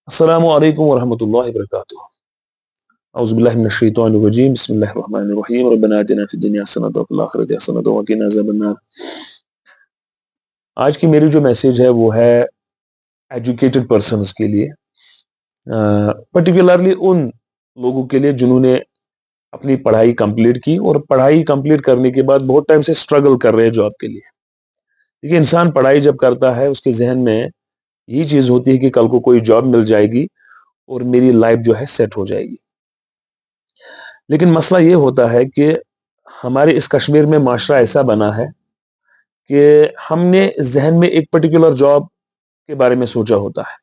अस्सलामु अलैकुम वरहमतुल्लाहि वबरकातुहू। औज़ु बिल्लाहि मिनश शैतानिर रजीम। बिस्मिल्लाहिर रहमानिर रहीम। रब्बना आतिना फिद दुनिया हसनतन व फिल आखिरति हसनतन व क़िना अज़ाबन्नार। आज की मेरी जो मैसेज है वो है एजुकेटेड पर्सन्स के लिए, पर्टिकुलरली उन लोगों के लिए जिन्होंने अपनी पढ़ाई कंप्लीट की और पढ़ाई कंप्लीट करने के बाद बहुत टाइम से स्ट्रगल कर रहे हैं जॉब के लिए। देखिए, इंसान पढ़ाई जब करता है उसके जहन में यही चीज होती है कि कल को कोई जॉब मिल जाएगी और मेरी लाइफ जो है सेट हो जाएगी। लेकिन मसला ये होता है कि हमारे इस कश्मीर में माशरा ऐसा बना है कि हमने जहन में एक पर्टिकुलर जॉब के बारे में सोचा होता है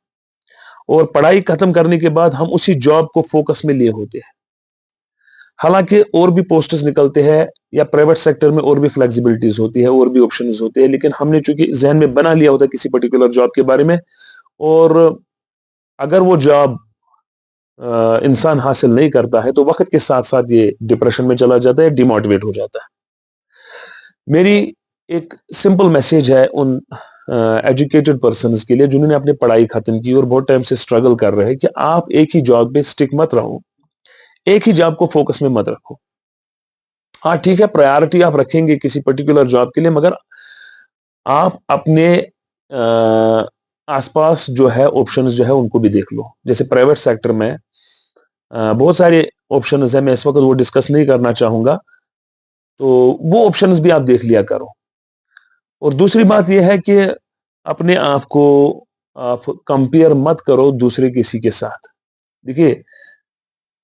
और पढ़ाई खत्म करने के बाद हम उसी जॉब को फोकस में लिए होते हैं। हालांकि और भी पोस्ट्स निकलते हैं या प्राइवेट सेक्टर में और भी फ्लेक्सिबिलिटीज होती है और भी ऑप्शंस होते हैं, लेकिन हमने चूंकि जहन में बना लिया होता है किसी पर्टिकुलर जॉब के बारे में, और अगर वो जॉब इंसान हासिल नहीं करता है तो वक्त के साथ साथ ये डिप्रेशन में चला जाता है, डिमोटिवेट हो जाता है। मेरी एक सिंपल मैसेज है उन एजुकेटेड पर्सन्स के लिए जिन्होंने अपनी पढ़ाई खत्म की और बहुत टाइम से स्ट्रगल कर रहे हैं कि आप एक ही जॉब पे स्टिक मत रहो, एक ही जॉब को फोकस में मत रखो। हाँ ठीक है, प्रायोरिटी आप रखेंगे किसी पर्टिकुलर जॉब के लिए, मगर आप अपने आसपास जो है ऑप्शंस जो है उनको भी देख लो। जैसे प्राइवेट सेक्टर में बहुत सारे ऑप्शंस है, मैं इस वक्त वो डिस्कस नहीं करना चाहूंगा, तो वो ऑप्शंस भी आप देख लिया करो। और दूसरी बात यह है कि अपने आप को आप कंपेयर मत करो दूसरे किसी के साथ। देखिए,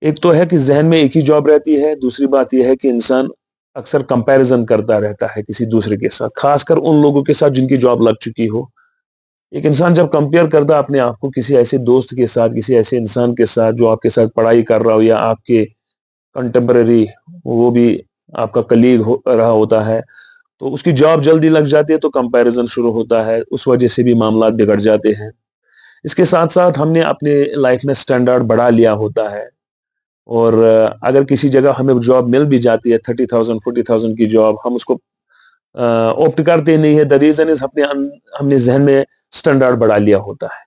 एक तो है कि जहन में एक ही जॉब रहती है, दूसरी बात यह है कि इंसान अक्सर कंपैरिजन करता रहता है किसी दूसरे के साथ, खासकर उन लोगों के साथ जिनकी जॉब लग चुकी हो। एक इंसान जब कंपेयर करता है अपने आप को किसी ऐसे दोस्त के साथ, किसी ऐसे इंसान के साथ जो आपके साथ पढ़ाई कर रहा हो या आपके कंटेम्पररी, वो भी आपका कलीग रहा होता है, तो उसकी जॉब जल्दी लग जाती है तो कंपैरिजन शुरू होता है, उस वजह से भी मामला बिगड़ जाते हैं। इसके साथ साथ हमने अपने लाइफ में स्टैंडर्ड बढ़ा लिया होता है, और अगर किसी जगह हमें जॉब मिल भी जाती है 30,000 40,000 की जॉब, हम उसको ऑप्ट करते नहीं है। द रीजन इज हमने जहन में स्टैंडर्ड बढ़ा लिया होता है।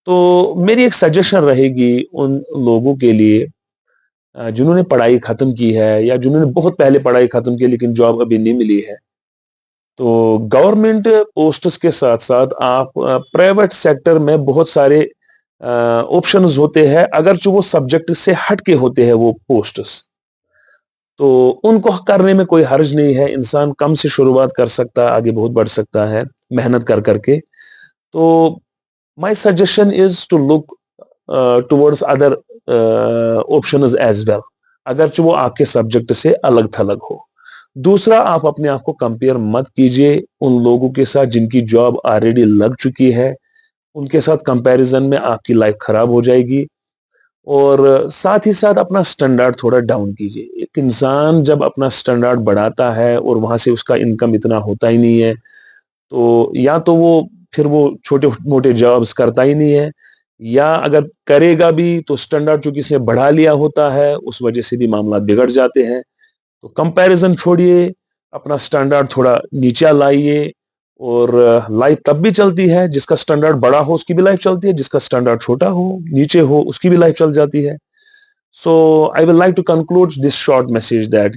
तो मेरी एक सजेशन रहेगी उन लोगों के लिए जिन्होंने पढ़ाई खत्म की है या जिन्होंने बहुत पहले पढ़ाई खत्म की लेकिन जॉब अभी नहीं मिली है, तो गवर्नमेंट पोस्ट्स के साथ साथ आप प्राइवेट सेक्टर में बहुत सारे ऑप्शंस होते हैं, अगर जो वो सब्जेक्ट से हट के होते हैं वो पोस्ट्स, तो उनको करने में कोई हर्ज नहीं है। इंसान कम से शुरुआत कर सकता है, आगे बहुत बढ़ सकता है मेहनत कर करके। तो my suggestion is to look towards other options as well, अगर जो वो आपके सब्जेक्ट से अलग थलग हो। दूसरा, आप अपने आप को कंपेयर मत कीजिए उन लोगों के साथ जिनकी जॉब ऑलरेडी लग चुकी है, उनके साथ कंपैरिजन में आपकी लाइफ खराब हो जाएगी। और साथ ही साथ अपना स्टैंडर्ड थोड़ा डाउन कीजिए। एक इंसान जब अपना स्टैंडर्ड बढ़ाता है और वहां से उसका इनकम इतना होता ही नहीं है, तो या तो वो फिर वो छोटे मोटे जॉब्स करता ही नहीं है, या अगर करेगा भी तो स्टैंडर्ड चूंकि इसने बढ़ा लिया होता है उस वजह से भी मामला बिगड़ जाते हैं। तो कंपैरिजन छोड़िए, अपना स्टैंडर्ड थोड़ा नीचे लाइए, और लाइफ तब भी चलती है, जिसका स्टैंडर्ड बड़ा हो उसकी भी लाइफ चलती है, जिसका स्टैंडर्ड छोटा हो नीचे हो उसकी भी लाइफ चल जाती है। So I will like to conclude this short message that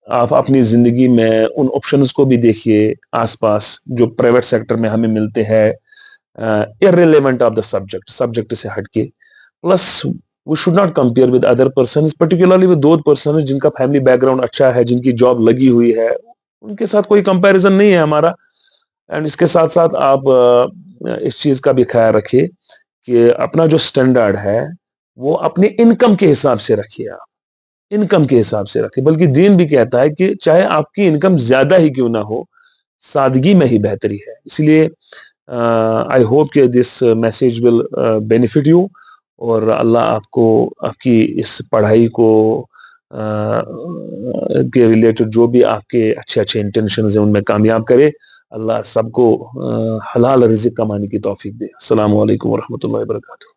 आप अपनी जिंदगी में उन ऑप्शंस को भी देखिए आसपास जो प्राइवेट सेक्टर में हमें मिलते हैं, इररिलेवेंट ऑफ द सब्जेक्ट से हटके। Plus we should not compare with other persons, particularly with those persons जिनका फैमिली बैकग्राउंड अच्छा है, जिनकी जॉब लगी हुई है, उनके साथ कोई कंपैरिजन नहीं है हमारा। एंड इसके साथ साथ आप इस चीज का भी ख्याल रखिए कि अपना जो स्टैंडर्ड है वो अपने इनकम के हिसाब से रखिए। आप इनकम के हिसाब से रखिए, बल्कि दीन भी कहता है कि चाहे आपकी इनकम ज्यादा ही क्यों ना हो, सादगी में ही बेहतरी है। इसलिए आई होप कि this message will benefit you, और अल्लाह आपको आपकी इस पढ़ाई को के रिलेटेड जो भी आपके अच्छे अच्छे इंटेंशंस हैं उनमें कामयाब करे। अल्लाह सबको हलाल रिज़्क कमाने की तौफीक दे। अस्सलामु अलैकुम वरहमतुल्लाहि वबरकातुहू।